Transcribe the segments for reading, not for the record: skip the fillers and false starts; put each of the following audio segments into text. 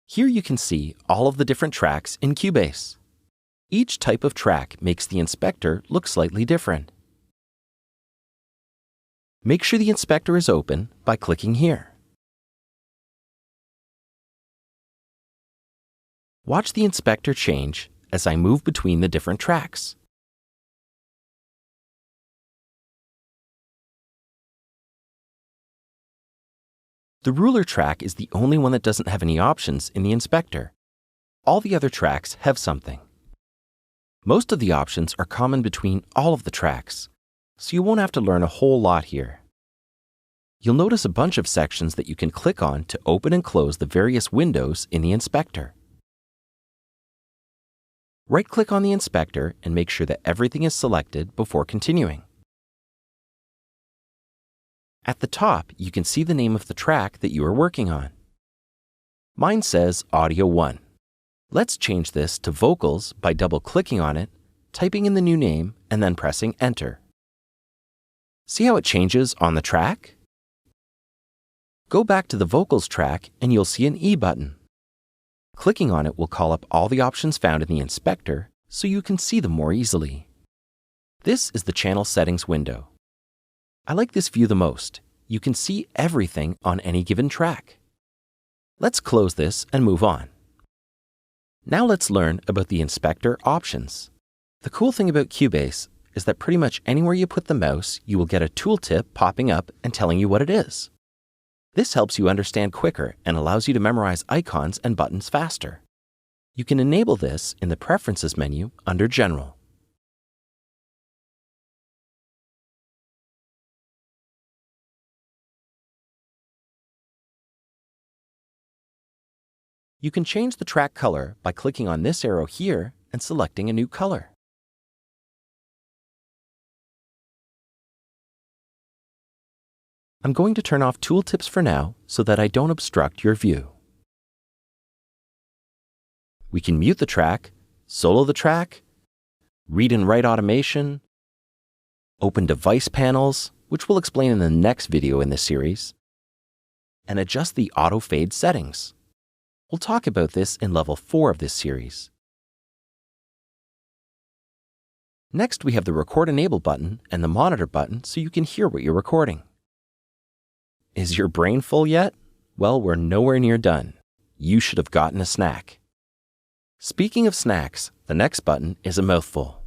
Here you can see all of the different tracks in Cubase. Each type of track makes the inspector look slightly different. Make sure the inspector is open by clicking here. Watch the inspector change as I move between the different tracks. The ruler track is the only one that doesn't have any options in the inspector. All the other tracks have something. Most of the options are common between all of the tracks, so you won't have to learn a whole lot here. You'll notice a bunch of sections that you can click on to open and close the various windows in the inspector. Right-click on the inspector and make sure that everything is selected before continuing. At the top, you can see the name of the track that you are working on. Mine says Audio 1. Let's change this to Vocals by double-clicking on it, typing in the new name, and then pressing Enter. See how it changes on the track? Go back to the Vocals track and you'll see an E button. Clicking on it will call up all the options found in the inspector so you can see them more easily. This is the Channel Settings window. I like this view the most. You can see everything on any given track. Let's close this and move on. Now let's learn about the inspector options. The cool thing about Cubase is that pretty much anywhere you put the mouse, you will get a tooltip popping up and telling you what it is. This helps you understand quicker and allows you to memorize icons and buttons faster. You can enable this in the Preferences menu under General. You can change the track color by clicking on this arrow here and selecting a new color. I'm going to turn off tooltips for now so that I don't obstruct your view. We can mute the track, solo the track, read and write automation, open device panels, which we'll explain in the next video in this series, and adjust the auto fade settings. We'll talk about this in level 4 of this series. Next, we have the Record Enable button and the Monitor button so you can hear what you're recording. Is your brain full yet? Well, we're nowhere near done. You should have gotten a snack. Speaking of snacks, the next button is a mouthful.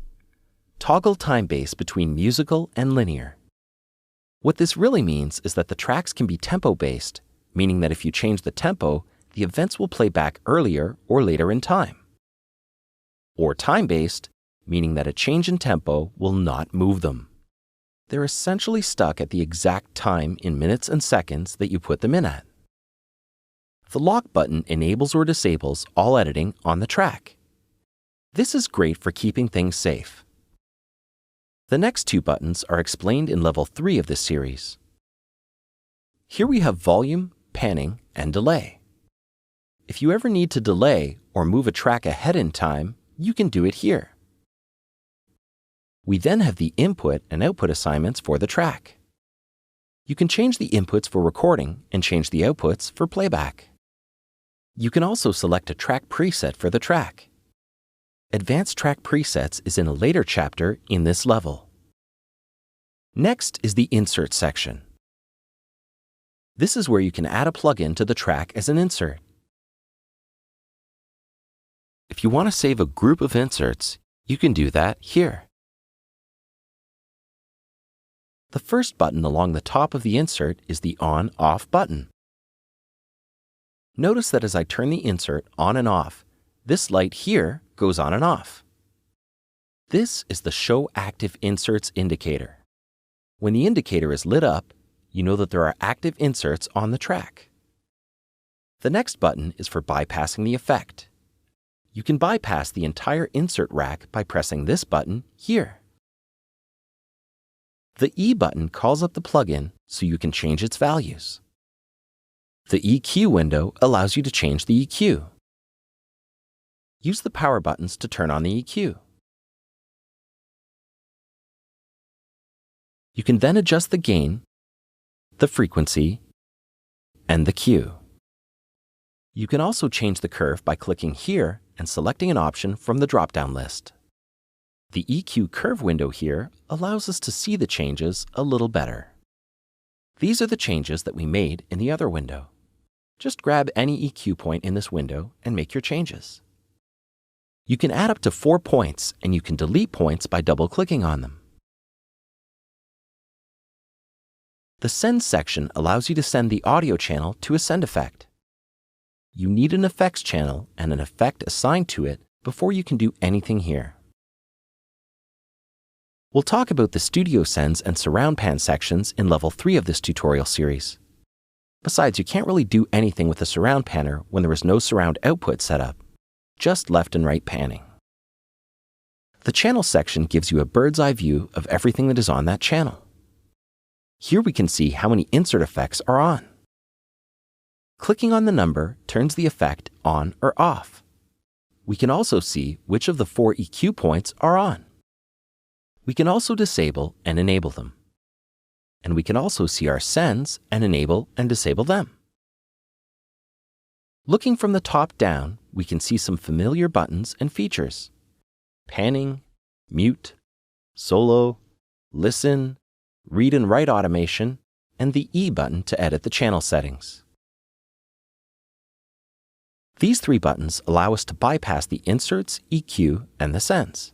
Toggle time base between musical and linear. What this really means is that the tracks can be tempo-based, meaning that if you change the tempo, the events will play back earlier or later in time. Or time-based, meaning that a change in tempo will not move them. They're essentially stuck at the exact time in minutes and seconds that you put them in at. The lock button enables or disables all editing on the track. This is great for keeping things safe. The next two buttons are explained in level 3 of this series. Here we have volume, panning, and delay. If you ever need to delay or move a track ahead in time, you can do it here. We then have the input and output assignments for the track. You can change the inputs for recording and change the outputs for playback. You can also select a track preset for the track. Advanced Track Presets is in a later chapter in this level. Next is the Insert section. This is where you can add a plugin to the track as an insert. If you want to save a group of inserts, you can do that here. The first button along the top of the insert is the On/Off button. Notice that as I turn the insert on and off, this light here goes on and off. This is the Show Active Inserts indicator. When the indicator is lit up, you know that there are active inserts on the track. The next button is for bypassing the effect. You can bypass the entire insert rack by pressing this button here. The E button calls up the plugin so you can change its values. The EQ window allows you to change the EQ. Use the power buttons to turn on the EQ. You can then adjust the gain, the frequency, and the Q. You can also change the curve by clicking here and selecting an option from the drop-down list. The EQ curve window here allows us to see the changes a little better. These are the changes that we made in the other window. Just grab any EQ point in this window and make your changes. You can add up to 4 points, and you can delete points by double-clicking on them. The Send section allows you to send the audio channel to a send effect. You need an effects channel and an effect assigned to it before you can do anything here. We'll talk about the Studio Sends and Surround Pan sections in Level 3 of this tutorial series. Besides, you can't really do anything with the Surround Panner when there is no surround output set up, just left and right panning. The Channel section gives you a bird's eye view of everything that is on that channel. Here we can see how many insert effects are on. Clicking on the number turns the effect on or off. We can also see which of the 4 EQ points are on. We can also disable and enable them. And we can also see our sends and enable and disable them. Looking from the top down, we can see some familiar buttons and features: panning, mute, solo, listen, read and write automation, and the E button to edit the channel settings. These 3 buttons allow us to bypass the inserts, EQ, and the sends.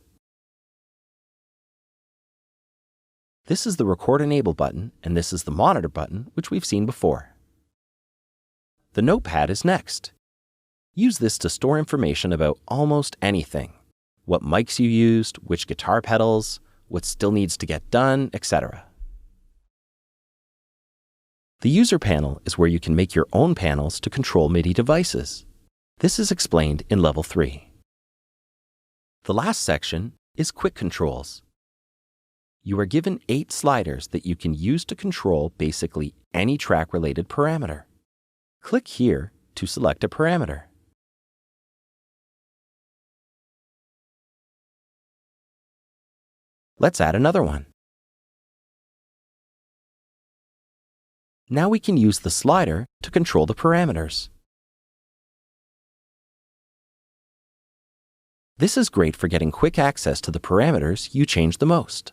This is the Record Enable button, and this is the Monitor button, which we've seen before. The Notepad is next. Use this to store information about almost anything: what mics you used, which guitar pedals, what still needs to get done, etc. The User panel is where you can make your own panels to control MIDI devices. This is explained in Level 3. The last section is Quick Controls. You are given 8 sliders that you can use to control basically any track-related parameter. Click here to select a parameter. Let's add another one. Now we can use the slider to control the parameters. This is great for getting quick access to the parameters you change the most.